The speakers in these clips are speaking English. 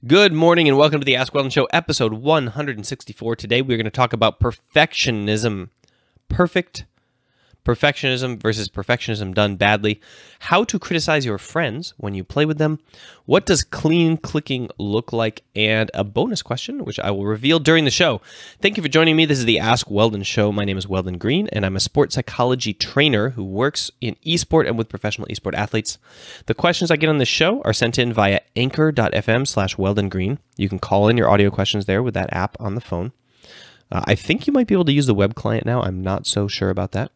Good morning and welcome to the Ask Weldon Show, episode 164. Today we're going to talk about perfectionism. Perfectionism versus perfectionism done badly. How to criticize your friends when you play with them. What does clean clicking look like? And a bonus question, which I will reveal during the show. Thank you for joining me. This is the Ask Weldon Show. My name is Weldon Green, and I'm a sports psychology trainer who works in esport and with professional esport athletes. The questions I get on this show are sent in via anchor.fm/Weldon Green. You can call in your audio questions there with that app on the phone. I think you might be able to use the web client now. I'm not so sure about that.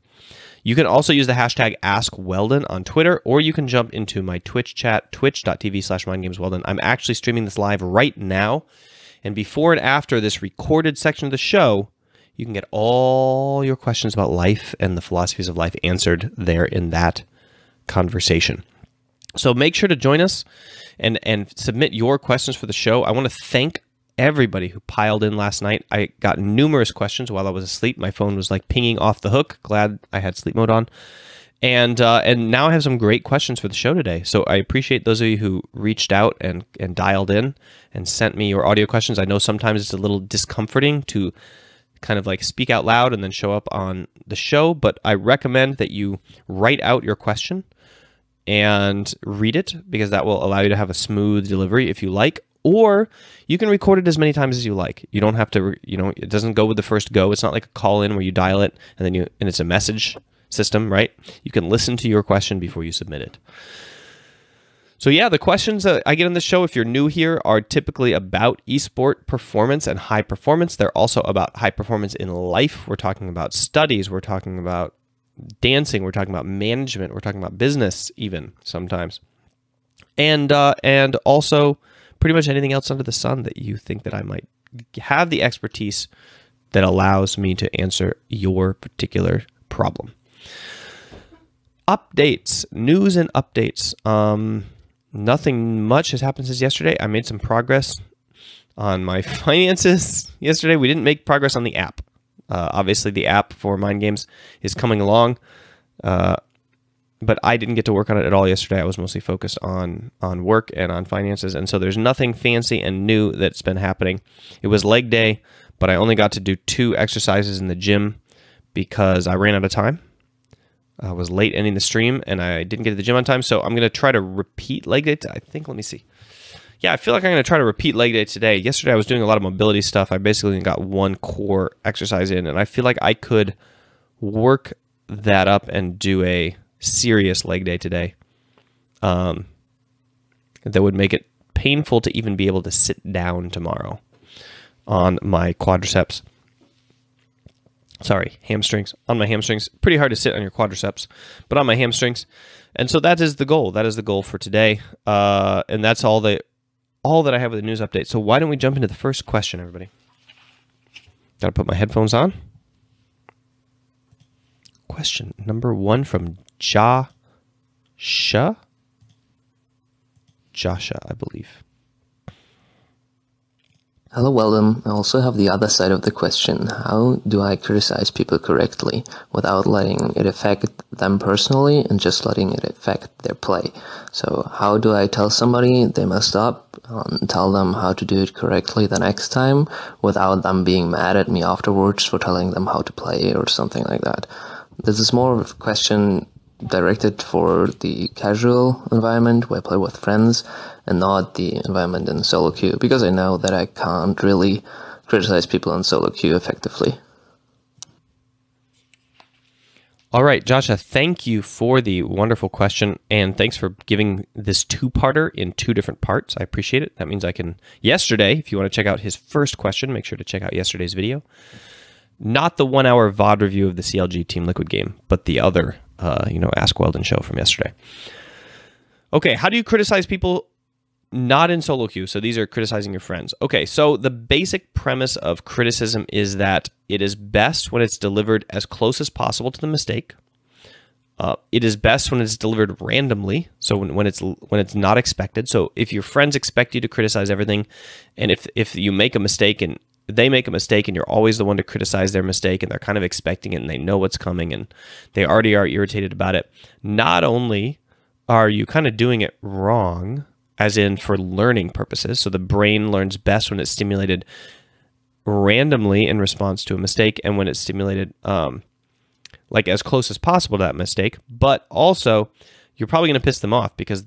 You can also use the hashtag AskWeldon on Twitter, or you can jump into my Twitch chat, twitch.tv/MindGamesWeldon. I'm actually streaming this live right now, and before and after this recorded section of the show, you can get all your questions about life and the philosophies of life answered there in that conversation. So make sure to join us and submit your questions for the show. I want to thank everybody who piled in last night. I got numerous questions while I was asleep. My phone was like pinging off the hook. Glad I had sleep mode on. And now I have some great questions for the show today. So I appreciate those of you who reached out and dialed in and sent me your audio questions. I know sometimes it's a little discomforting to kind of like speak out loud and then show up on the show, but I recommend that you write out your question and read it, because that will allow you to have a smooth delivery if you like. Or you can record it as many times as you like. You don't have to, it doesn't go with the first go. It's not like a call in where you dial it and it's a message system, right? You can listen to your question before you submit it. So yeah, the questions that I get on the show, if you're new here, are typically about esport performance and high performance. They're also about high performance in life. We're talking about studies. We're talking about dancing. We're talking about management. We're talking about business even sometimes. And also pretty much anything else under the sun that you think that I might have the expertise that allows me to answer your particular problem. Updates, news and updates. Nothing much has happened since yesterday. I made some progress on my finances yesterday. We didn't make progress on the app. Obviously, the app for Mind Games is coming along. But I didn't get to work on it at all yesterday. I was mostly focused on work and on finances. And so there's nothing fancy and new that's been happening. It was leg day, but I only got to do 2 exercises in the gym because I ran out of time. I was late ending the stream and I didn't get to the gym on time. So I'm going to try to repeat leg day. I think, let me see. Yeah, I feel like I'm going to try to repeat leg day today. Yesterday I was doing a lot of mobility stuff. I basically got 1 core exercise in, and I feel like I could work that up and do a serious leg day today. That would make it painful to even be able to sit down tomorrow on my quadriceps. Sorry, hamstrings. On my hamstrings. Pretty hard to sit on your quadriceps, but on my hamstrings. And so that is the goal. That is the goal for today. And that's all that I have with the news update. So why don't we jump into the first question, everybody? Got to put my headphones on. Question number 1 from Joshua, I believe. Hello, Weldon. I also have the other side of the question. How do I criticize people correctly without letting it affect them personally and just letting it affect their play? So how do I tell somebody they messed up and tell them how to do it correctly the next time without them being mad at me afterwards for telling them how to play or something like that? This is more of a question directed for the casual environment where I play with friends and not the environment in solo queue, because I know that I can't really criticize people in solo queue effectively. All right, Joshua, thank you for the wonderful question, and thanks for giving this 2-parter in 2 different parts. I appreciate it. That means I can, yesterday, if you want to check out his first question, make sure to check out yesterday's video. Not the 1-hour VOD review of the CLG Team Liquid game, but the other, Ask Weldon show from yesterday. Okay, how do you criticize people not in solo queue? So these are criticizing your friends. Okay, so the basic premise of criticism is that it is best when it's delivered as close as possible to the mistake. It is best when it's delivered randomly, so when it's not expected. So if your friends expect you to criticize everything, and if you make a mistake and they make a mistake and you're always the one to criticize their mistake and they're kind of expecting it and they know what's coming and they already are irritated about it, not only are you kind of doing it wrong, as in for learning purposes. So the brain learns best when it's stimulated randomly in response to a mistake, and when it's stimulated like as close as possible to that mistake. But also, you're probably going to piss them off because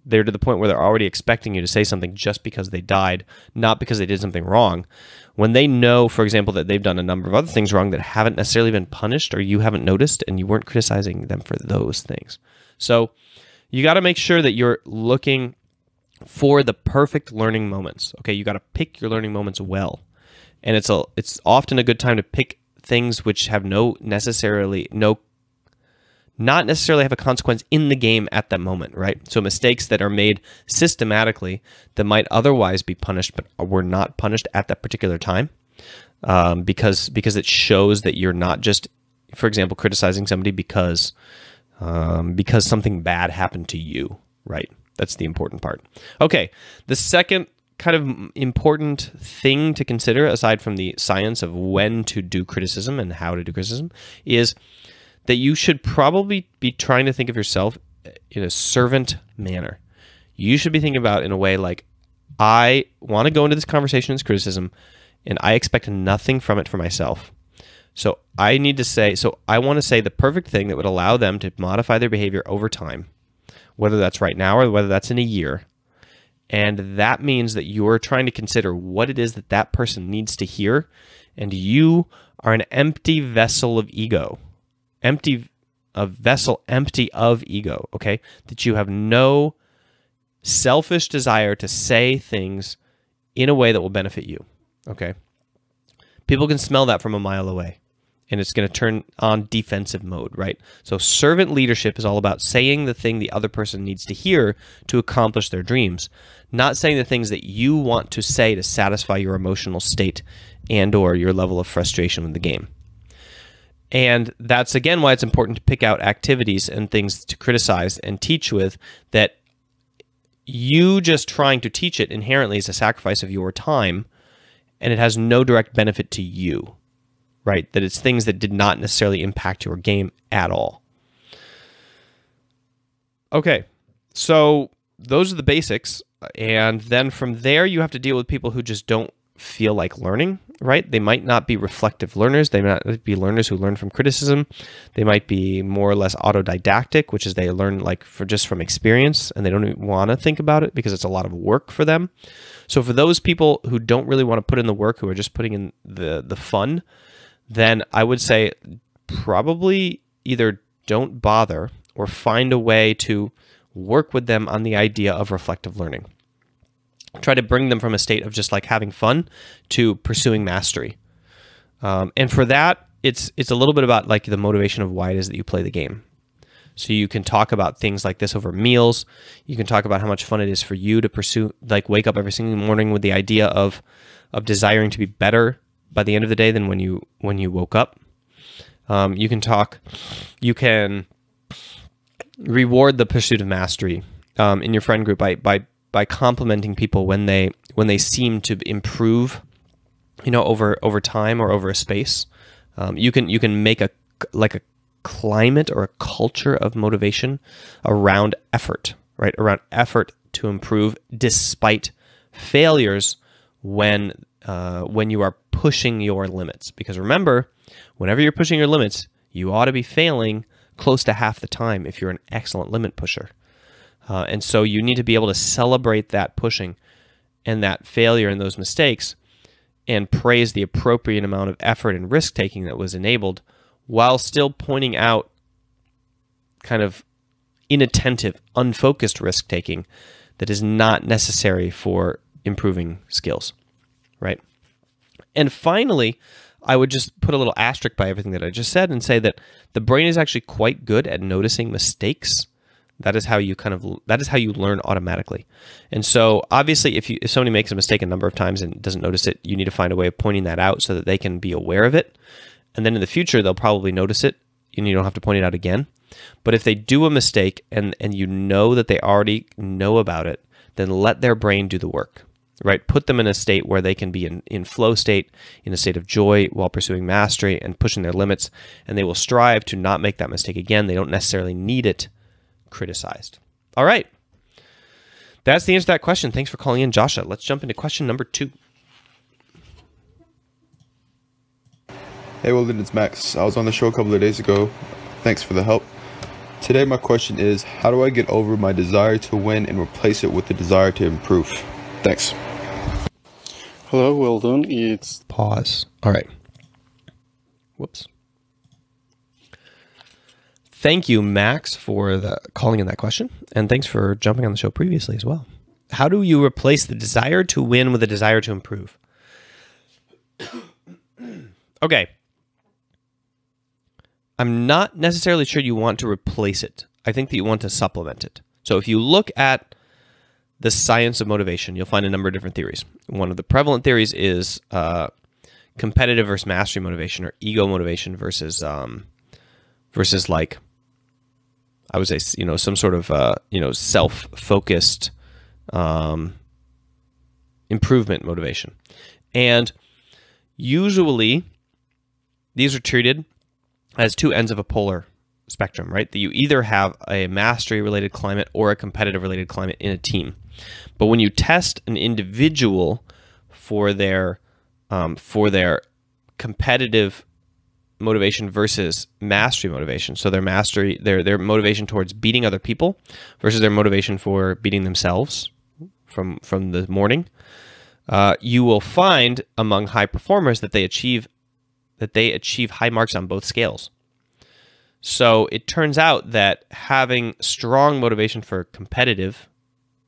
they're to the point where they're already expecting you to say something just because they died, not because they did something wrong. When they know, for example, that they've done a number of other things wrong that haven't necessarily been punished or you haven't noticed, and you weren't criticizing them for those things. So you got to make sure that you're looking for the perfect learning moments. Okay, you got to pick your learning moments well. And it's often a good time to pick things which have not necessarily have a consequence in the game at that moment, right? So mistakes that are made systematically that might otherwise be punished but were not punished at that particular time, because it shows that you're not just, for example, criticizing somebody because something bad happened to you, right? That's the important part. Okay, the second kind of important thing to consider, aside from the science of when to do criticism and how to do criticism, is that you should probably be trying to think of yourself in a servant manner. You should be thinking about it in a way like, I want to go into this conversation as criticism, and I expect nothing from it for myself. So I want to say the perfect thing that would allow them to modify their behavior over time, whether that's right now or whether that's in a year. And that means that you're trying to consider what it is that that person needs to hear, and you are an empty vessel of ego. A vessel empty of ego, okay? That you have no selfish desire to say things in a way that will benefit you, okay? People can smell that from a mile away, and it's going to turn on defensive mode, right? So servant leadership is all about saying the thing the other person needs to hear to accomplish their dreams, not saying the things that you want to say to satisfy your emotional state and or your level of frustration with the game. And that's, again, why it's important to pick out activities and things to criticize and teach with that you just trying to teach it inherently is a sacrifice of your time, and it has no direct benefit to you, right? That it's things that did not necessarily impact your game at all. Okay, so those are the basics. And then from there, you have to deal with people who just don't feel like learning, right? They might not be reflective learners. They might not be learners who learn from criticism. They might be more or less autodidactic, which is they learn just from experience, and they don't even want to think about it because it's a lot of work for them. So for those people who don't really want to put in the work, who are just putting in the fun, then I would say probably either don't bother or find a way to work with them on the idea of reflective learning. Try to bring them from a state of just like having fun to pursuing mastery. And for that, it's a little bit about like the motivation of why it is that you play the game. So you can talk about things like this over meals. You can talk about how much fun it is for you to pursue, like wake up every single morning with the idea of desiring to be better by the end of the day than when you woke up. You can reward the pursuit of mastery in your friend group by complimenting people when they seem to improve, over time or over a space. You can make a climate or a culture of motivation around effort, right? Around effort to improve despite failures when you are pushing your limits. Because remember, whenever you're pushing your limits, you ought to be failing close to half the time if you're an excellent limit pusher. And so you need to be able to celebrate that pushing and that failure and those mistakes and praise the appropriate amount of effort and risk-taking that was enabled while still pointing out kind of inattentive, unfocused risk-taking that is not necessary for improving skills, right? And finally, I would just put a little asterisk by everything that I just said and say that the brain is actually quite good at noticing mistakes. That is how you learn automatically. And so obviously if somebody makes a mistake a number of times and doesn't notice it, you need to find a way of pointing that out so that they can be aware of it. And then in the future, they'll probably notice it and you don't have to point it out again. But if they do a mistake and you know that they already know about it, then let their brain do the work, right? Put them in a state where they can be in flow state, in a state of joy while pursuing mastery and pushing their limits, and they will strive to not make that mistake again. They don't necessarily need it criticized. All right. That's the answer to that question. Thanks for calling in, Joshua. Let's jump into question number 2. Hey Weldon, it's Max. I was on the show a couple of days ago. Thanks for the help. Today my question is, how do I get over my desire to win and replace it with the desire to improve? Thanks. Hello, Weldon. It's Pause. All right. Whoops. Thank you, Max, for calling in that question, and thanks for jumping on the show previously as well. How do you replace the desire to win with a desire to improve? Okay. I'm not necessarily sure you want to replace it. I think that you want to supplement it. So if you look at the science of motivation, you'll find a number of different theories. One of the prevalent theories is competitive versus mastery motivation, or ego motivation versus like, I would say, some sort of self-focused improvement motivation. And usually these are treated as two ends of a polar spectrum, right? That you either have a mastery-related climate or a competitive-related climate in a team. But when you test an individual for their competitive motivation versus mastery motivation, so their motivation towards beating other people versus their motivation for beating themselves from the morning, you will find among high performers that they achieve high marks on both scales. So it turns out that having strong motivation for competitive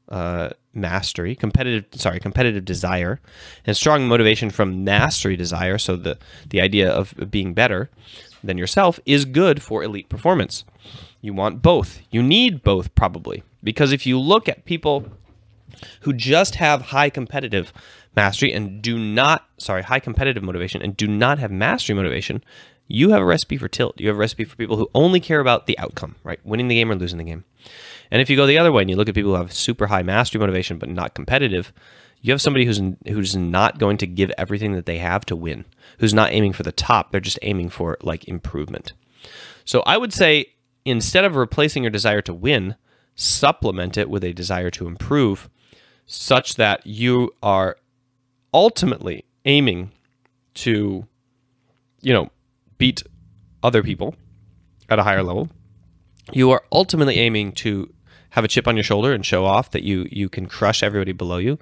competitive desire, and strong motivation from mastery desire, so the idea of being better than yourself, is good for elite performance. You want both. You need both, probably, because if you look at people who just have high competitive mastery and high competitive motivation and do not have mastery motivation, you have a recipe for tilt. You have a recipe for people who only care about the outcome, right? Winning the game or losing the game. And if you go the other way and you look at people who have super high mastery motivation but not competitive, you have somebody who's not going to give everything that they have to win, who's not aiming for the top. They're just aiming for like improvement. So I would say, instead of replacing your desire to win, supplement it with a desire to improve, such that you are ultimately aiming to, beat other people at a higher level. You are ultimately aiming to have a chip on your shoulder and show off that you can crush everybody below you.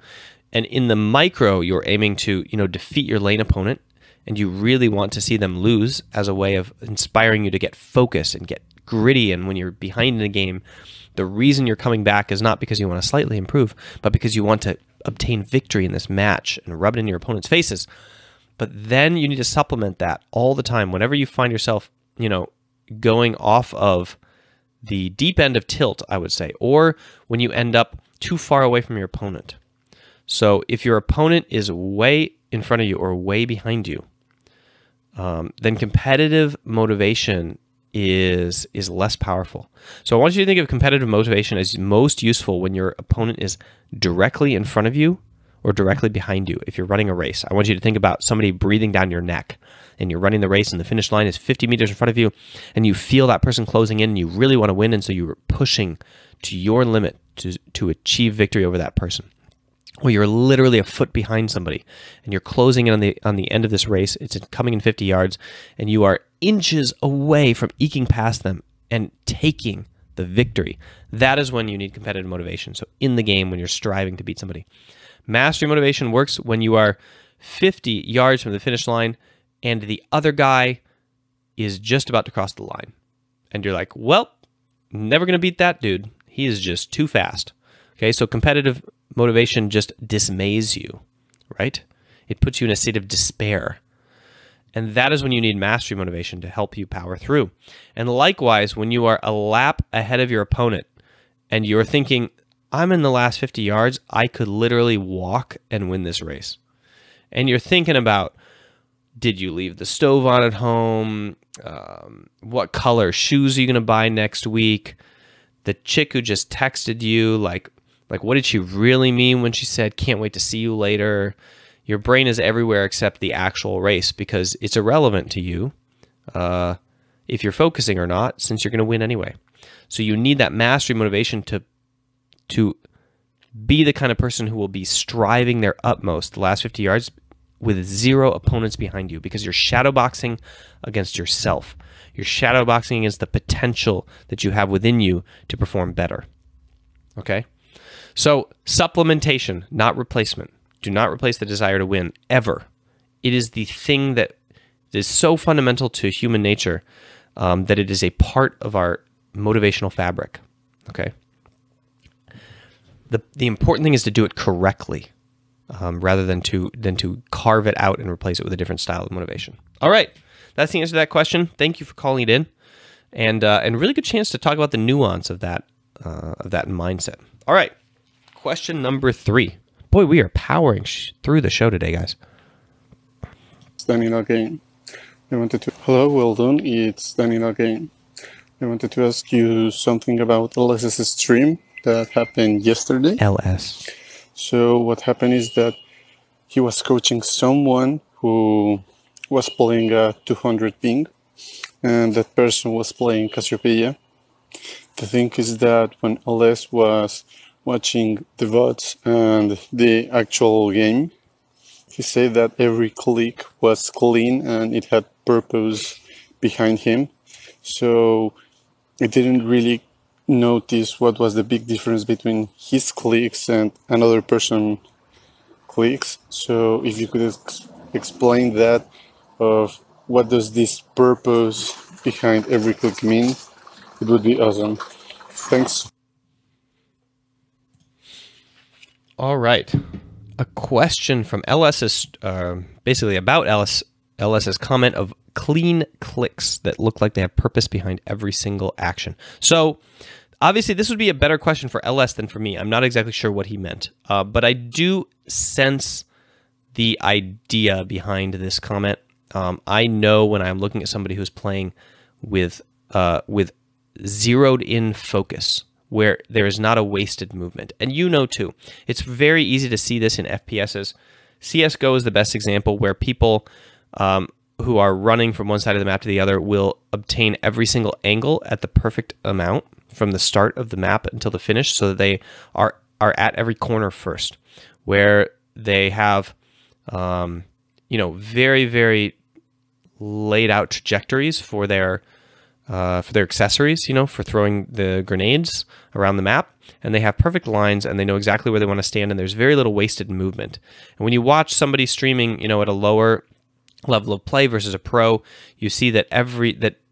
And in the micro, you're aiming to, defeat your lane opponent, and you really want to see them lose as a way of inspiring you to get focused and get gritty. And when you're behind in a game, the reason you're coming back is not because you want to slightly improve, but because you want to obtain victory in this match and rub it in your opponent's faces. But then you need to supplement that all the time. Whenever you find yourself, going off of the deep end of tilt, I would say, or when you end up too far away from your opponent. So if your opponent is way in front of you or way behind you, then competitive motivation is less powerful. So I want you to think of competitive motivation as most useful when your opponent is directly in front of you or directly behind you. If you're running a race, I want you to think about somebody breathing down your neck, and you're running the race and the finish line is 50 meters in front of you, and you feel that person closing in and you really want to win, and so you're pushing to your limit to achieve victory over that person. Or you're literally a foot behind somebody and you're closing in on the end of this race. It's coming in 50 yards and you are inches away from eking past them and taking the victory. That is when you need competitive motivation. So in the game, when you're striving to beat somebody. Mastery motivation works when you are 50 yards from the finish line and the other guy is just about to cross the line. And you're like, well, never going to beat that dude. He is just too fast. Okay, so competitive motivation just dismays you, right? It puts you in a state of despair. And that is when you need mastery motivation to help you power through. And likewise, when you are a lap ahead of your opponent and you're thinking, I'm in the last 50 yards, I could literally walk and win this race. And you're thinking about, did you leave the stove on at home? What color shoes are you going to buy next week? The chick who just texted you, like what did she really mean when she said, can't wait to see you later? Your brain is everywhere except the actual race because it's irrelevant to you if you're focusing or not, since you're going to win anyway. So you need that mastery motivation to be the kind of person who will be striving their utmost the last 50 yards with 0 opponents behind you, because you're shadowboxing against yourself. You're shadowboxing against the potential that you have within you to perform better. Okay? So, supplementation, not replacement. Do not replace the desire to win, ever. It is the thing that is so fundamental to human nature that it is a part of our motivational fabric. Okay? The important thing is to do it correctly, rather than to carve it out and replace it with a different style of motivation. All right, that's the answer to that question. Thank you for calling it in, and really good chance to talk about the nuance of that mindset. All right, question number 3. Boy, we are powering through the show today, guys. Daniel again. Hello, Weldon. It's Daniel again. I wanted to ask you something about LS's stream that happened yesterday. LS. So what happened is that he was coaching someone who was playing a 200 ping, and that person was playing Cassiopeia. The thing is that when LS was watching the VODs and the actual game, he said that every click was clean and it had purpose behind him. So I didn't really notice what was the big difference between his clicks and another person clicks. So if you could explain that, of what does this purpose behind every click mean, it would be awesome. Thanks. All right. A question from LS's, basically about LS's comment of clean clicks that look like they have purpose behind every single action. So obviously this would be a better question for LS than for me. I'm not exactly sure what he meant, but I do sense the idea behind this comment. I know when I'm looking at somebody who's playing with zeroed in focus, where there is not a wasted movement. And you know too, it's very easy to see this in FPSs. CSGO is the best example, where people who are running from one side of the map to the other will obtain every single angle at the perfect amount from the start of the map until the finish, so that they are at every corner first, where they have very, very laid out trajectories for their accessories, for throwing the grenades around the map, and they have perfect lines and they know exactly where they want to stand, and there's very little wasted movement. And when you watch somebody streaming, at a lower level of play versus a pro, you see that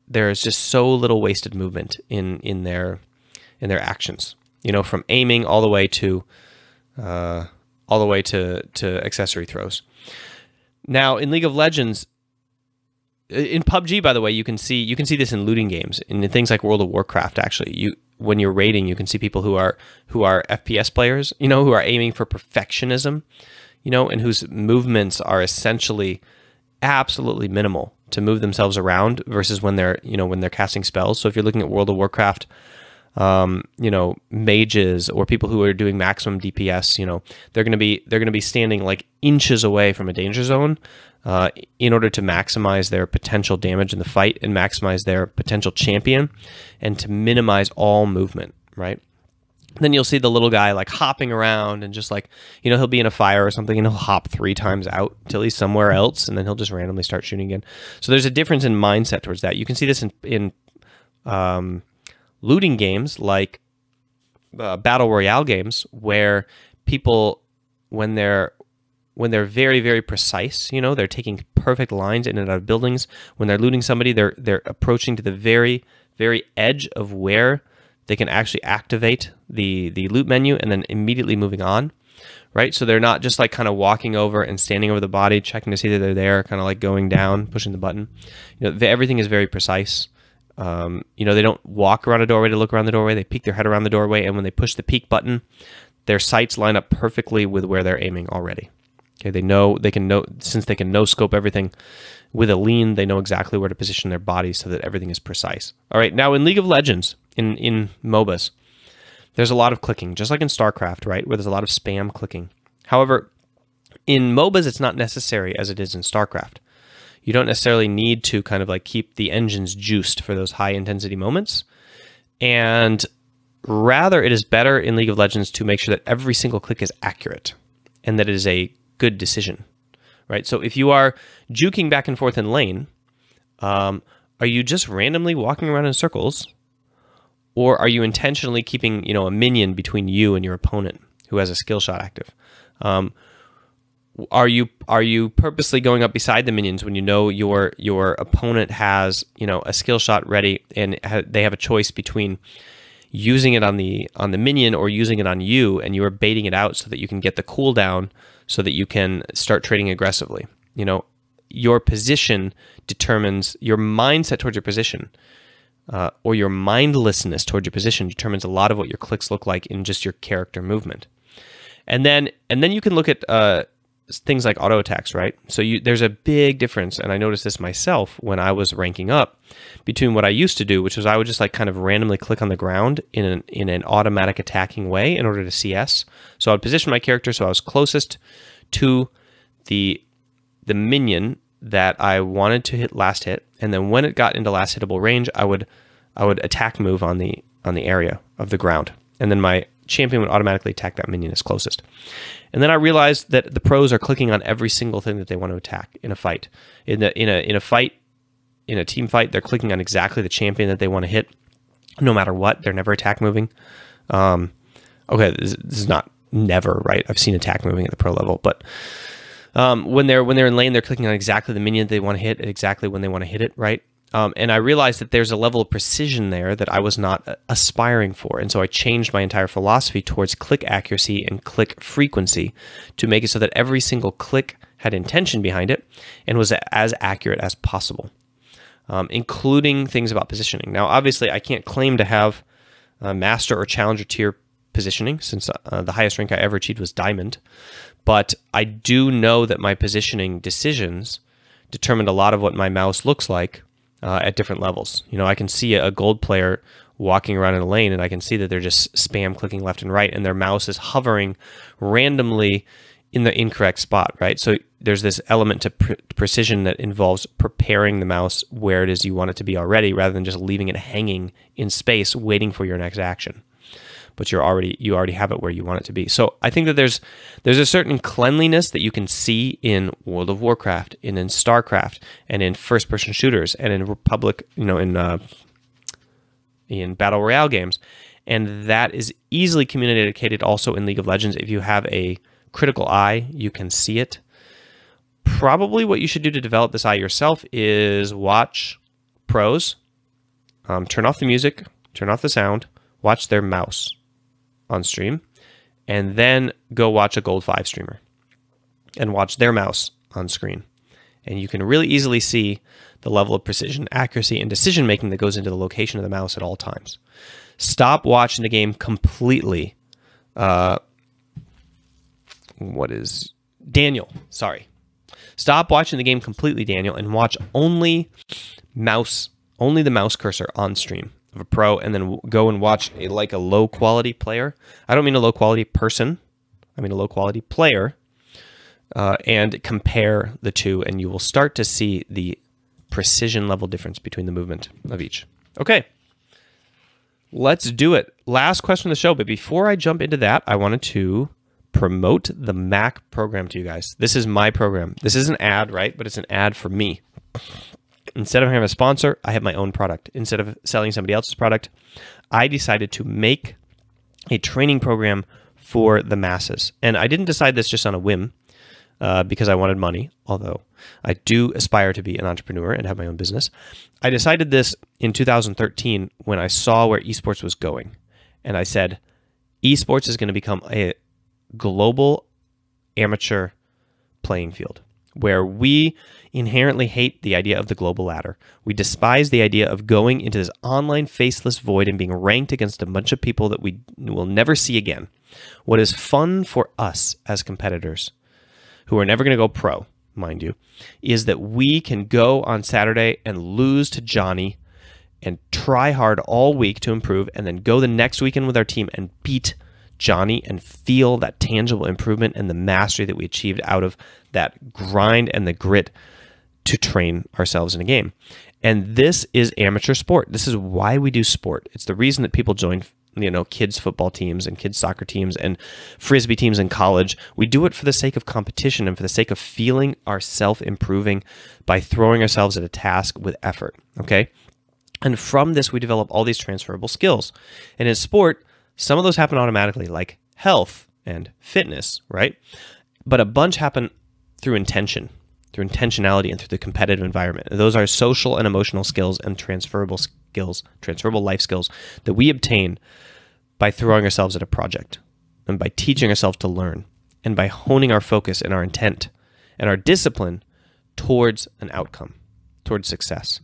there is just so little wasted movement in their actions. From aiming all the way to accessory throws. Now in League of Legends, in PUBG, by the way, you can see this in looting games, in things like World of Warcraft. Actually, when you're raiding, you can see people who are FPS players, who are aiming for perfectionism, and whose movements are essentially absolutely minimal to move themselves around, versus when they're casting spells. So if you're looking at World of Warcraft, mages or people who are doing maximum DPS, they're going to be standing like inches away from a danger zone, in order to maximize their potential damage in the fight and maximize their potential champion, and to minimize all movement, right? Then you'll see the little guy like hopping around and just like, he'll be in a fire or something and he'll hop 3 times out until he's somewhere else, and then he'll just randomly start shooting again. So there's a difference in mindset towards that. You can see this in looting games like battle royale games, where people, when they're very, very precise, they're taking perfect lines in and out of buildings. When they're looting somebody, they're approaching to the very, very edge of where they can actually activate the loot menu and then immediately moving on, right? So they're not just like kind of walking over and standing over the body, checking to see that they're there, kind of like going down, pushing the button. Everything is very precise. They don't walk around a doorway to look around the doorway. They peek their head around the doorway, and when they push the peek button, their sights line up perfectly with where they're aiming already. Okay, since they can no scope everything with a lean, they know exactly where to position their body so that everything is precise. All right, now in League of Legends, in MOBAs, there's a lot of clicking, just like in StarCraft, right, where there's a lot of spam clicking. However, in MOBAs, it's not necessary as it is in StarCraft. You don't necessarily need to kind of like keep the engines juiced for those high intensity moments. And Rather, it is better in League of Legends to make sure that every single click is accurate and that it is a good decision, right? So if you are juking back and forth in lane, are you just randomly walking around in circles, or are you intentionally keeping, a minion between you and your opponent who has a skill shot active? Are you purposely going up beside the minions when you know your opponent has a skill shot ready and they have a choice between using it on the minion or using it on you, and you are baiting it out so that you can get the cooldown so that you can start trading aggressively? Your position determines your mindset towards your position, or your mindlessness towards your position determines a lot of what your clicks look like in just your character movement. And then you can look at things like auto attacks, right? So there's a big difference, and I noticed this myself when I was ranking up, between what I used to do, which was I would just like kind of randomly click on the ground in an automatic attacking way in order to CS. So I would position my character so I was closest to the minion that I wanted to hit last hit, and then when it got into last hittable range, I would attack move on the area of the ground, and then my champion would automatically attack that minion as closest. And then I realized that the pros are clicking on every single thing that they want to attack in a fight. In a team fight, they're clicking on exactly the champion that they want to hit, no matter what. They're never attack moving. Okay, this is not never, right? I've seen attack moving at the pro level, but when they're in lane, they're clicking on exactly the minion they want to hit, exactly when they want to hit it, right? And I realized that there's a level of precision there that I was not aspiring for. And so I changed my entire philosophy towards click accuracy and click frequency to make it so that every single click had intention behind it and was as accurate as possible, including things about positioning. Now, obviously, I can't claim to have master or challenger tier positioning, since the highest rank I ever achieved was diamond. But I do know that my positioning decisions determined a lot of what my mouse looks like at different levels. I can see a gold player walking around in a lane, and I can see that they're just spam clicking left and right, and their mouse is hovering randomly in the incorrect spot, right? So there's this element to precision that involves preparing the mouse where it is you want it to be already, rather than just leaving it hanging in space waiting for your next action. But you already have it where you want it to be. So I think that there's a certain cleanliness that you can see in World of Warcraft, and in StarCraft, and in first-person shooters, and in Republic, in Battle Royale games, and that is easily communicated also in League of Legends. If you have a critical eye, you can see it. Probably what you should do to develop this eye yourself is watch pros, turn off the music, turn off the sound, watch their mouse on stream, and then go watch a Gold 5 streamer and watch their mouse on screen. And you can really easily see the level of precision, accuracy, and decision-making that goes into the location of the mouse at all times. Stop watching the game completely. Daniel, sorry. Stop watching the game completely, Daniel, and watch only the mouse cursor on stream of a pro, and then go and watch a low quality player. I don't mean a low quality person. I mean a low quality player, and compare the two, and you will start to see the precision level difference between the movement of each. Okay, let's do it. Last question of the show, but before I jump into that, I wanted to promote the Mac program to you guys. This is my program. This is an ad, right? But it's an ad for me. Instead of having a sponsor, I have my own product. Instead of selling somebody else's product, I decided to make a training program for the masses. And I didn't decide this just on a whim because I wanted money, although I do aspire to be an entrepreneur and have my own business. I decided this in 2013 when I saw where esports was going. And I said, esports is going to become a global amateur playing field, where we inherently hate the idea of the global ladder. We despise the idea of going into this online faceless void and being ranked against a bunch of people that we will never see again. What is fun for us as competitors, who are never going to go pro, mind you, is that we can go on Saturday and lose to Johnny and try hard all week to improve, and then go the next weekend with our team and beat Johnny and feel that tangible improvement and the mastery that we achieved out of that grind and the grit to train ourselves in a game. And this is amateur sport. This is why we do sport. It's the reason that people join kids football teams and kids soccer teams and frisbee teams in college. We do it for the sake of competition and for the sake of feeling ourselves improving by throwing ourselves at a task with effort, okay? And from this, we develop all these transferable skills. And in sport, some of those happen automatically, like health and fitness, right? But a bunch happen through intention, through intentionality, and through the competitive environment. And those are social and emotional skills and transferable skills, transferable life skills that we obtain by throwing ourselves at a project and by teaching ourselves to learn and by honing our focus and our intent and our discipline towards an outcome, towards success.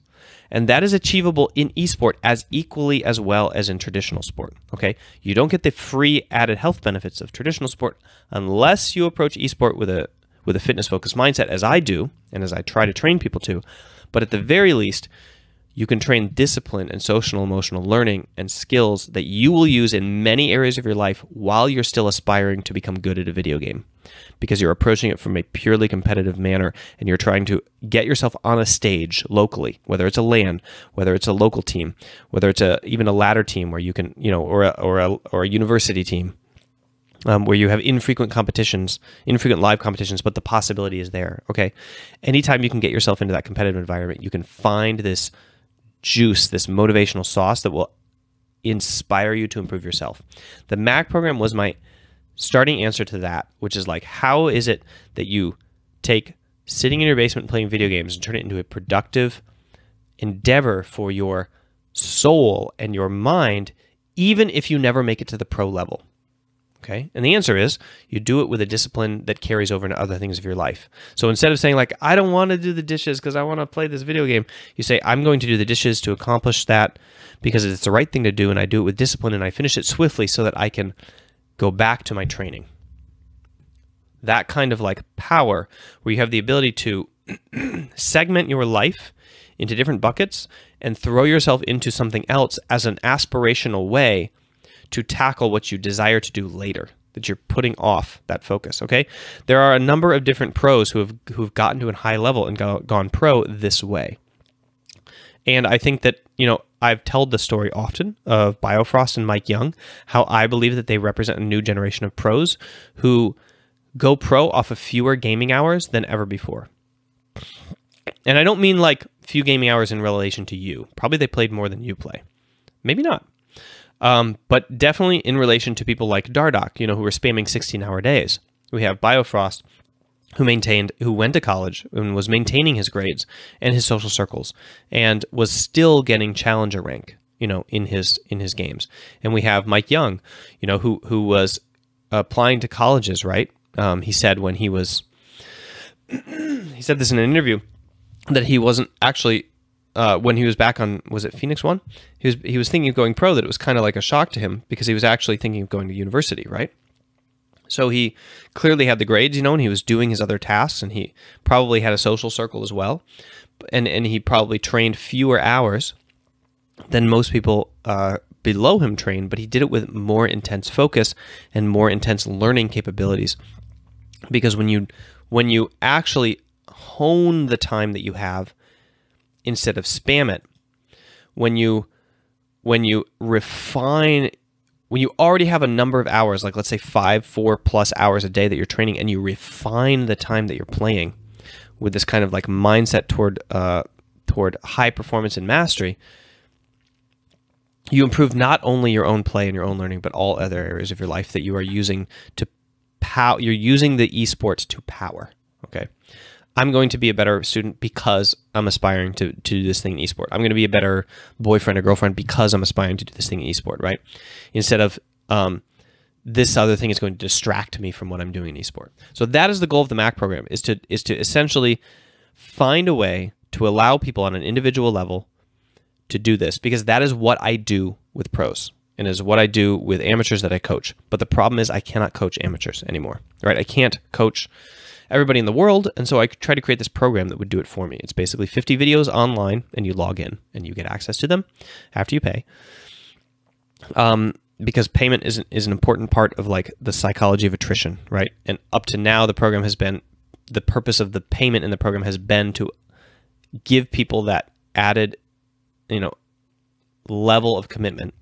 And that is achievable in esport as equally as well as in traditional sport, okay? You don't get the free added health benefits of traditional sport unless you approach esport with a fitness-focused mindset, as I do, and as I try to train people to. But at the very least, you can train discipline and social and emotional learning and skills that you will use in many areas of your life while you're still aspiring to become good at a video game, because you're approaching it from a purely competitive manner and you're trying to get yourself on a stage locally, whether it's a LAN, whether it's a local team, whether it's even a ladder team where you can, or a university team. Where you have infrequent live competitions, but the possibility is there, okay? Anytime you can get yourself into that competitive environment, you can find this juice, this motivational sauce that will inspire you to improve yourself. The MAC program was my starting answer to that, which is like, how is it that you take sitting in your basement playing video games and turn it into a productive endeavor for your soul and your mind, even if you never make it to the pro level? Okay. And the answer is you do it with a discipline that carries over into other things of your life. So instead of saying like, I don't want to do the dishes because I want to play this video game, you say, I'm going to do the dishes to accomplish that because it's the right thing to do, and I do it with discipline and I finish it swiftly so that I can go back to my training. That kind of like power where you have the ability to segment your life into different buckets and throw yourself into something else as an aspirational way to tackle what you desire to do later, that you're putting off that focus, okay? There are a number of different pros who've gotten to a high level and gone pro this way. And I think that, I've told the story often of Biofrost and Mike Young, how I believe that they represent a new generation of pros who go pro off of fewer gaming hours than ever before. And I don't mean like few gaming hours in relation to you. Probably they played more than you play. Maybe not. But definitely in relation to people like Dardoch, who were spamming 16-hour days. We have Biofrost, who went to college and was maintaining his grades and his social circles, and was still getting challenger rank, in his games. And we have Mike Young, who was applying to colleges, right? He said when he said this in an interview that he wasn't actually. When he was back on, was it Phoenix One? He was thinking of going pro, that it was kind of like a shock to him because he was actually thinking of going to university, right? So he clearly had the grades, and he was doing his other tasks, and he probably had a social circle as well. And he probably trained fewer hours than most people below him trained, but he did it with more intense focus and more intense learning capabilities. Because when you actually hone the time that you have, instead of spam it, when you refine, when you already have a number of hours, like let's say 4+ hours a day that you're training, and you refine the time that you're playing with this kind of like mindset toward high performance and mastery, you improve not only your own play and your own learning, but all other areas of your life that you are using to you're using the esports to power. Okay. I'm going to be a better student because I'm aspiring to do this thing in esport. I'm going to be a better boyfriend or girlfriend because I'm aspiring to do this thing in esport, right? Instead of this other thing is going to distract me from what I'm doing in esport. So that is the goal of the MAC program, is to essentially find a way to allow people on an individual level to do this, because that is what I do with pros and is what I do with amateurs that I coach. But the problem is I cannot coach amateurs anymore, right? I can't coach everybody in the world, and so I try to create this program that would do it for me. It's basically 50 videos online, and you log in, and you get access to them after you pay. Because payment is an important part of like the psychology of attrition, right? And up to now, the purpose of the payment in the program has been to give people that added, level of commitment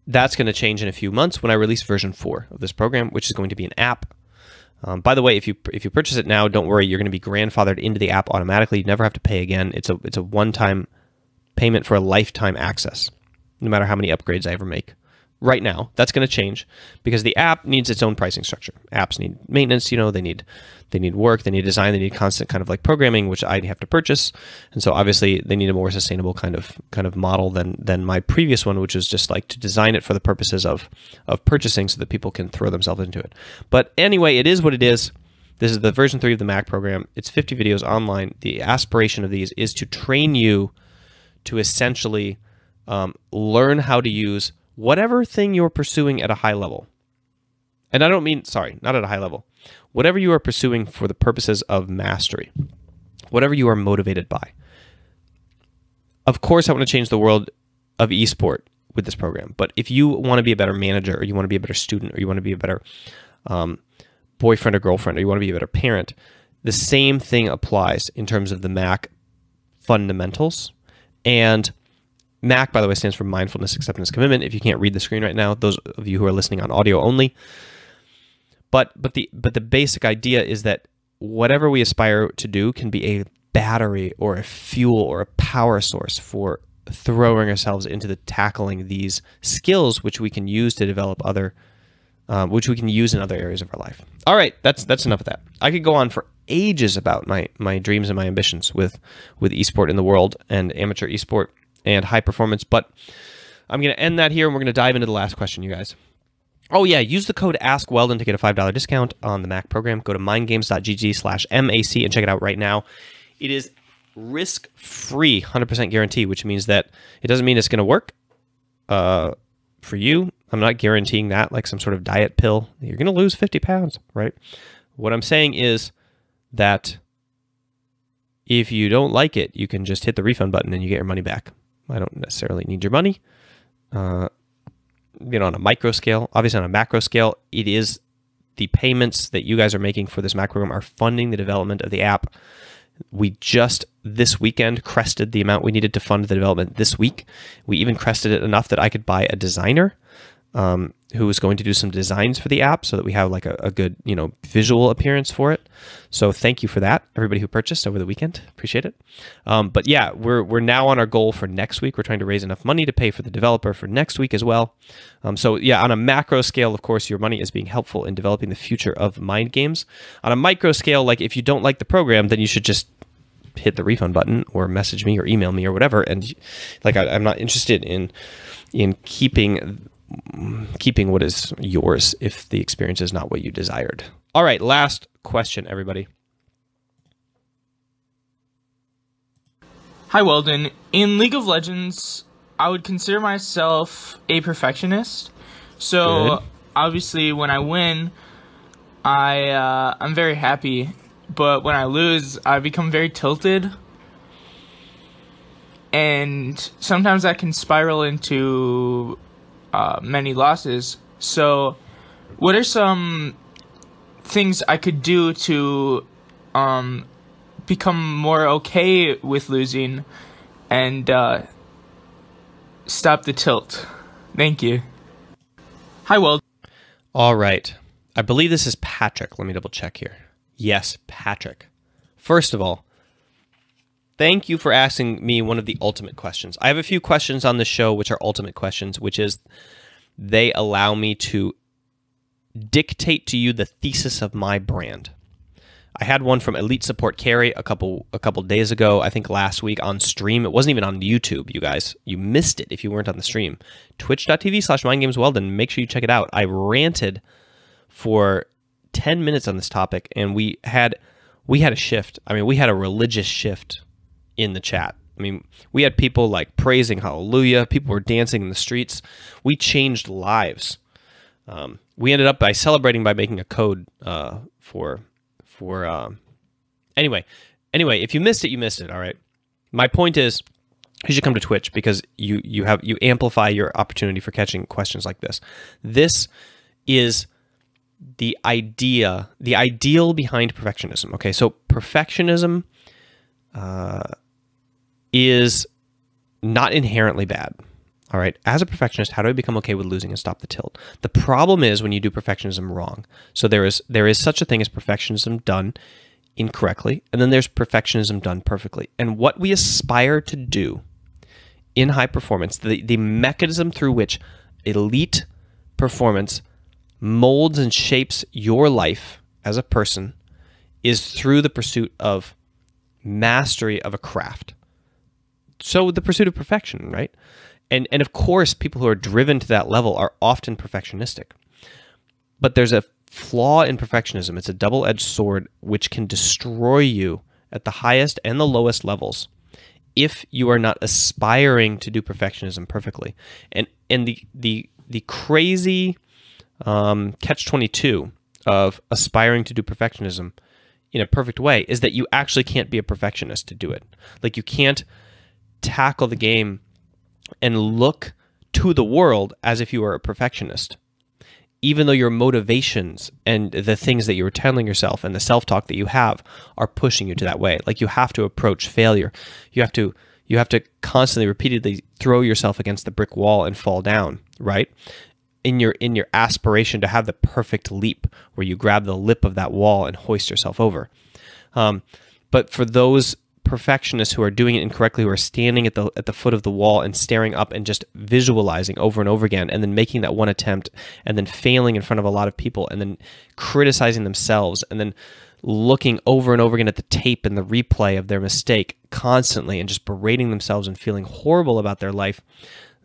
That's going to change in a few months when I release version 4 of this program, which is going to be an app. By the way, if you purchase it now, don't worry, you're going to be grandfathered into the app automatically. You never have to pay again. It's a one-time payment for a lifetime access, no matter how many upgrades I ever make. Right now, that's going to change because the app needs its own pricing structure. Apps need maintenance, they need work, they need design, they need constant kind of like programming, which I have to purchase. And so obviously they need a more sustainable kind of model than my previous one, which was just like to design it for the purposes of purchasing so that people can throw themselves into it. But anyway, it is what it is. This is the version 3 of the Mac program. It's 50 videos online. The aspiration of these is to train you to essentially learn how to use whatever thing you're pursuing at a high level. And I don't mean, not at a high level. Whatever you are pursuing for the purposes of mastery, whatever you are motivated by. Of course, I want to change the world of esport with this program. But if you want to be a better manager, or you want to be a better student, or you want to be a better boyfriend or girlfriend, or you want to be a better parent, the same thing applies in terms of the Mac fundamentals. And MAC, by the way, stands for Mindfulness, Acceptance, Commitment. If you can't read the screen right now, those of you who are listening on audio only. But the basic idea is that whatever we aspire to do can be a battery or a fuel or a power source for throwing ourselves into the tackling these skills, which we can use to develop which we can use in other areas of our life. All right, that's enough of that. I could go on for ages about my dreams and my ambitions with esport in the world and amateur esport and high performance, but I'm going to end that here, and we're going to dive into the last question, you guys. Oh yeah, use the code AskWeldon to get a $5 discount on the Mac program. Go to mindgames.gg/MAC and check it out right now. It is risk-free, 100% guarantee, which means that it doesn't mean it's going to work for you. I'm not guaranteeing that like some sort of diet pill. You're going to lose 50 pounds, right? What I'm saying is that if you don't like it, you can just hit the refund button and you get your money back. I don't necessarily need your money. On a micro scale, obviously on a macro scale, it is the payments that you guys are making for this Mac program are funding the development of the app. We just this weekend crested the amount we needed to fund the development this week. We even crested it enough that I could buy a designer who is going to do some designs for the app so that we have like a good, visual appearance for it. So thank you for that, everybody who purchased over the weekend. Appreciate it. But yeah, we're now on our goal for next week. We're trying to raise enough money to pay for the developer for next week as well. So yeah, on a macro scale, of course, your money is being helpful in developing the future of mind games. On a micro scale, like if you don't like the program, then you should just hit the refund button or message me or email me or whatever. And like, I'm not interested in keeping what is yours if the experience is not what you desired. All right, last question, everybody. Hi, Weldon. In League of Legends, I would consider myself a perfectionist. So, Good. Obviously, when I win, I'm very happy. But when I lose, I become very tilted. And sometimes that can spiral into many losses. So what are some things I could do to become more okay with losing and stop the tilt? Thank you. Hi, Weldon. All right. I believe this is Patrick. Let me double check here. Yes, Patrick. First of all, thank you for asking me one of the ultimate questions. I have a few questions on the show which are ultimate questions, which is they allow me to dictate to you the thesis of my brand. I had one from Elite Support Carry a couple days ago, I think last week on stream. It wasn't even on YouTube, you guys. You missed it if you weren't on the stream. Twitch.tv/MindGamesWeldon. Make sure you check it out. I ranted for 10 minutes on this topic, and we had a shift. I mean, we had a religious shift in the chat. I mean, we had people like praising hallelujah. People were dancing in the streets. We changed lives. We ended up by celebrating by making a code anyway, if you missed it, you missed it. All right. My point is, you should come to Twitch because you amplify your opportunity for catching questions like this. This is the ideal behind perfectionism. Okay, so perfectionism is not inherently bad. All right. As a perfectionist, how do I become okay with losing and stop the tilt? The problem is when you do perfectionism wrong. So there is such a thing as perfectionism done incorrectly, and then there's perfectionism done perfectly. And what we aspire to do in high performance, the mechanism through which elite performance molds and shapes your life as a person is through the pursuit of mastery of a craft. So the pursuit of perfection, right? And of course, people who are driven to that level are often perfectionistic. But there's a flaw in perfectionism. It's a double-edged sword which can destroy you at the highest and the lowest levels if you are not aspiring to do perfectionism perfectly. And the crazy catch-22 of aspiring to do perfectionism in a perfect way is that you actually can't be a perfectionist to do it. Like, you can't tackle the game and look to the world as if you were a perfectionist, even though your motivations and the things that you're telling yourself and the self-talk that you have are pushing you to that way. Like, you have to approach failure. You have to constantly, repeatedly throw yourself against the brick wall and fall down, right? In your aspiration to have the perfect leap where you grab the lip of that wall and hoist yourself over. But for those perfectionists who are doing it incorrectly, who are standing at the foot of the wall and staring up and just visualizing over and over again, and then making that one attempt and then failing in front of a lot of people and then criticizing themselves and then looking over and over again at the tape and the replay of their mistake constantly and just berating themselves and feeling horrible about their life,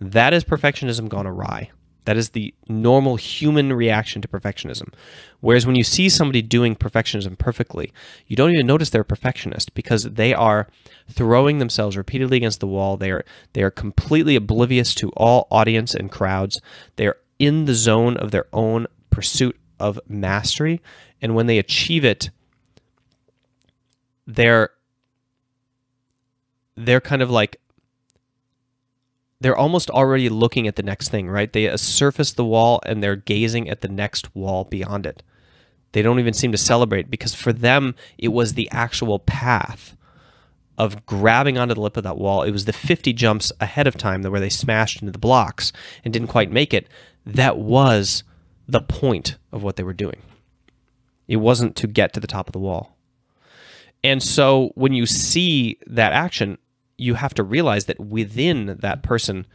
that is perfectionism gone awry. That is the normal human reaction to perfectionism. Whereas when you see somebody doing perfectionism perfectly, you don't even notice they're a perfectionist because they are throwing themselves repeatedly against the wall. They are completely oblivious to all audience and crowds. They are in the zone of their own pursuit of mastery. And when they achieve it, they're kind of like, they're almost already looking at the next thing, right? They surface the wall and they're gazing at the next wall beyond it. They don't even seem to celebrate because for them, it was the actual path of grabbing onto the lip of that wall. It was the 50 jumps ahead of time where they smashed into the blocks and didn't quite make it. That was the point of what they were doing. It wasn't to get to the top of the wall. And so when you see that action, you have to realize that within that person,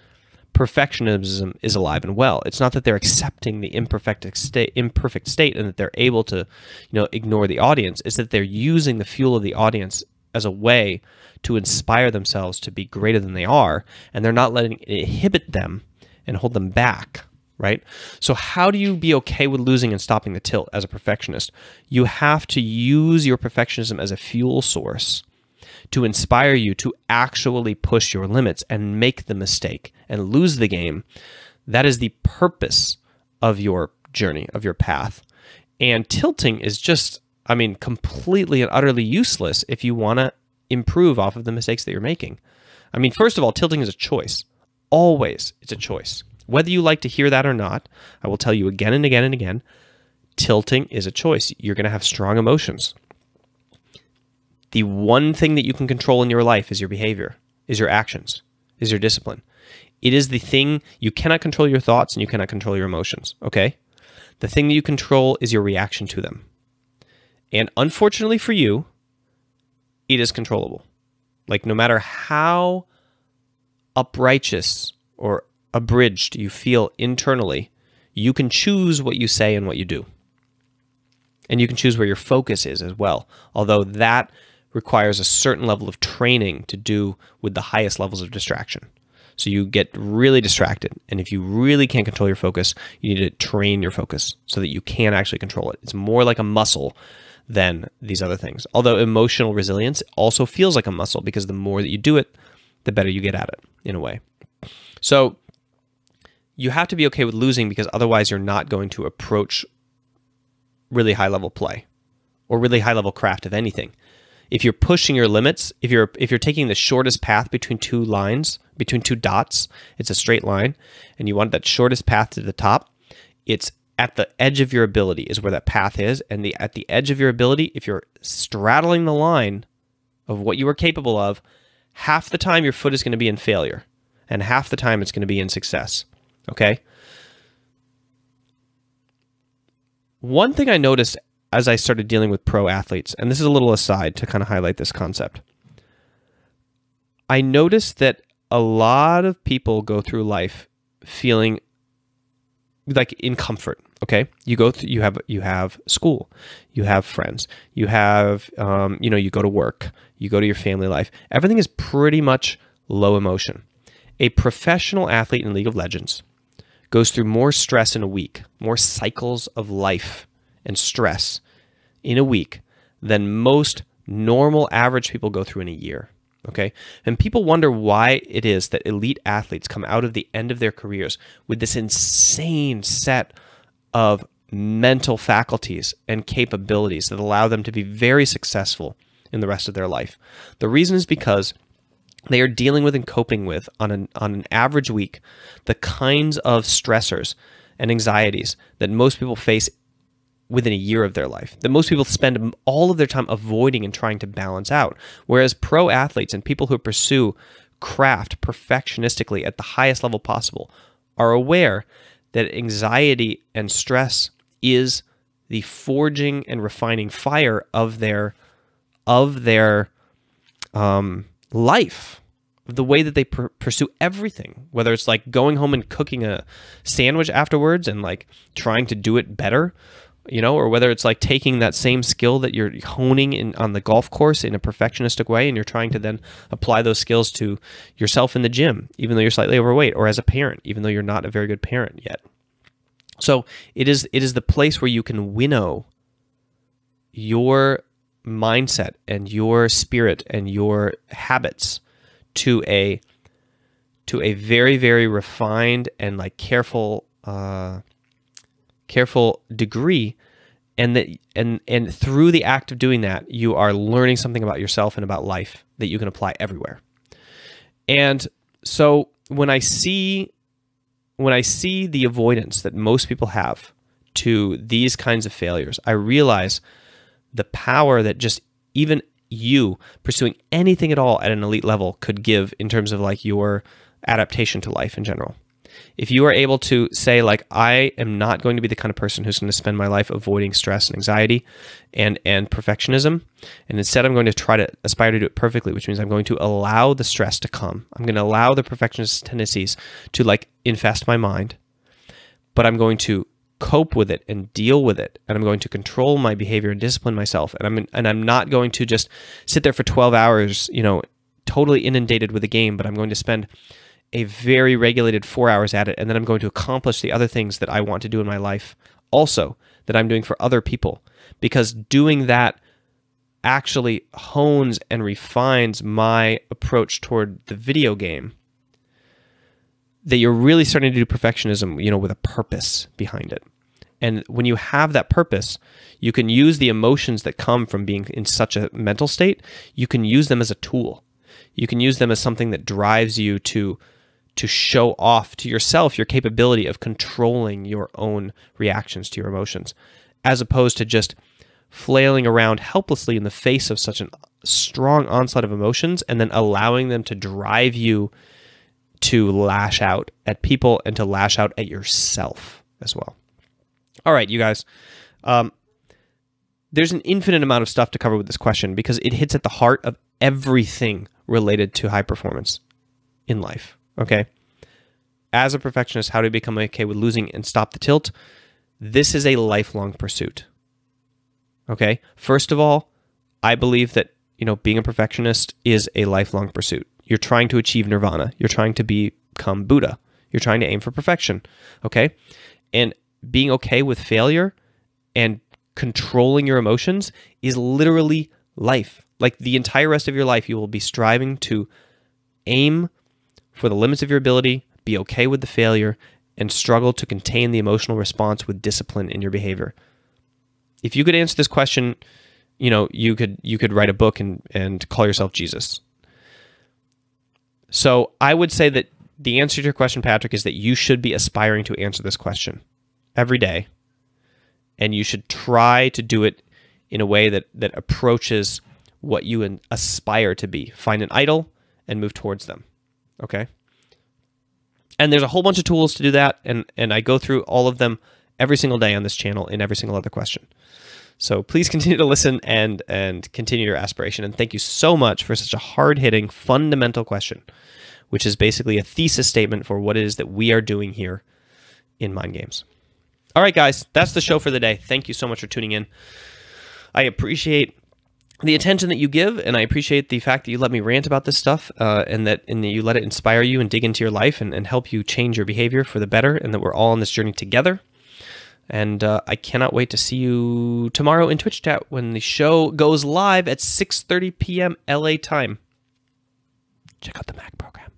perfectionism is alive and well. It's not that they're accepting the imperfect state and that they're able to, ignore the audience. It's that they're using the fuel of the audience as a way to inspire themselves to be greater than they are, and they're not letting it inhibit them and hold them back, right? So how do you be okay with losing and stopping the tilt as a perfectionist? You have to use your perfectionism as a fuel source to inspire you to actually push your limits and make the mistake and lose the game. That is the purpose of your journey, of your path. And tilting is just, completely and utterly useless if you want to improve off of the mistakes that you're making. First of all, tilting is a choice. Always, it's a choice. Whether you like to hear that or not, I will tell you again and again and again, tilting is a choice. You're going to have strong emotions. The one thing that you can control in your life is your behavior, is your actions, is your discipline. It is the thing, you cannot control your thoughts and you cannot control your emotions, okay? The thing that you control is your reaction to them. And unfortunately for you, it is controllable. Like, no matter how uprighteous or abridged you feel internally, you can choose what you say and what you do. And you can choose where your focus is as well, although that requires a certain level of training to do with the highest levels of distraction. So you get really distracted, and if you really can't control your focus, you need to train your focus so that you can actually control it. It's more like a muscle than these other things. Although emotional resilience also feels like a muscle because the more that you do it, the better you get at it in a way. So you have to be okay with losing because otherwise you're not going to approach really high-level play or really high-level craft of anything. If you're pushing your limits, if you're taking the shortest path between two lines, between two dots, it's a straight line, and you want that shortest path to the top, it's at the edge of your ability is where that path is, and at the edge of your ability, if you're straddling the line of what you are capable of, half the time your foot is going to be in failure, and half the time it's going to be in success. Okay? One thing I noticed as I started dealing with pro athletes, and this is a little aside to kind of highlight this concept, I noticed that a lot of people go through life feeling like in comfort. Okay, you go through, you have school, you have friends, you have you go to work, you go to your family life. Everything is pretty much low emotion. A professional athlete in League of Legends goes through more stress in a week, more cycles of life and stress in a week than most normal average people go through in a year. Okay, and people wonder why it is that elite athletes come out of the end of their careers with this insane set of mental faculties and capabilities that allow them to be very successful in the rest of their life. The reason is because they are dealing with and coping with on an average week the kinds of stressors and anxieties that most people face within a year of their life, that most people spend all of their time avoiding and trying to balance out. Whereas pro athletes and people who pursue craft perfectionistically at the highest level possible are aware that anxiety and stress is the forging and refining fire of their life, the way that they pursue everything, whether it's like going home and cooking a sandwich afterwards and like trying to do it better, or whether it's like taking that same skill that you're honing on the golf course in a perfectionistic way and you're trying to then apply those skills to yourself in the gym, even though you're slightly overweight, or as a parent, even though you're not a very good parent yet. So it is the place where you can winnow your mindset and your spirit and your habits to a very, very refined and like careful degree, and through the act of doing that, you are learning something about yourself and about life that you can apply everywhere. And so when I see the avoidance that most people have to these kinds of failures, I realize the power that just even you pursuing anything at all at an elite level could give in terms of like your adaptation to life in general. If you are able to say, like, I am not going to be the kind of person who's going to spend my life avoiding stress and anxiety and perfectionism, and instead I'm going to try to aspire to do it perfectly, which means I'm going to allow the stress to come. I'm going to allow the perfectionist tendencies to like infest my mind, but I'm going to cope with it and deal with it, and I'm going to control my behavior and discipline myself, and I'm not going to just sit there for 12 hours, totally inundated with a game, but I'm going to spend a very regulated 4 hours at it, and then I'm going to accomplish the other things that I want to do in my life also, that I'm doing for other people, because doing that actually hones and refines my approach toward the video game, that you're really starting to do perfectionism, with a purpose behind it. And when you have that purpose, you can use the emotions that come from being in such a mental state, you can use them as a tool. You can use them as something that drives you to show off to yourself your capability of controlling your own reactions to your emotions, as opposed to just flailing around helplessly in the face of such a strong onslaught of emotions and then allowing them to drive you to lash out at people and to lash out at yourself as well. All right, you guys. There's an infinite amount of stuff to cover with this question because it hits at the heart of everything related to high performance in life. Okay. As a perfectionist, how do you become okay with losing and stop the tilt? This is a lifelong pursuit. Okay. First of all, I believe that, being a perfectionist is a lifelong pursuit. You're trying to achieve nirvana. You're trying to become Buddha. You're trying to aim for perfection. Okay. And being okay with failure and controlling your emotions is literally life. Like the entire rest of your life, you will be striving to aim for the limits of your ability, be okay with the failure, and struggle to contain the emotional response with discipline in your behavior. If you could answer this question, you could write a book and call yourself Jesus. So I would say that the answer to your question, Patrick, is that you should be aspiring to answer this question every day, and you should try to do it in a way that approaches what you aspire to be. Find an idol and move towards them. Okay? And there's a whole bunch of tools to do that, and I go through all of them every single day on this channel in every single other question. So please continue to listen and continue your aspiration. And thank you so much for such a hard-hitting, fundamental question, which is basically a thesis statement for what it is that we are doing here in Mind Games. All right, guys, that's the show for the day. Thank you so much for tuning in. I appreciate the attention that you give, and I appreciate the fact that you let me rant about this stuff, and that you let it inspire you and dig into your life and help you change your behavior for the better, and that we're all on this journey together. And I cannot wait to see you tomorrow in Twitch chat when the show goes live at 6:30 p.m. LA time. Check out the Mac program.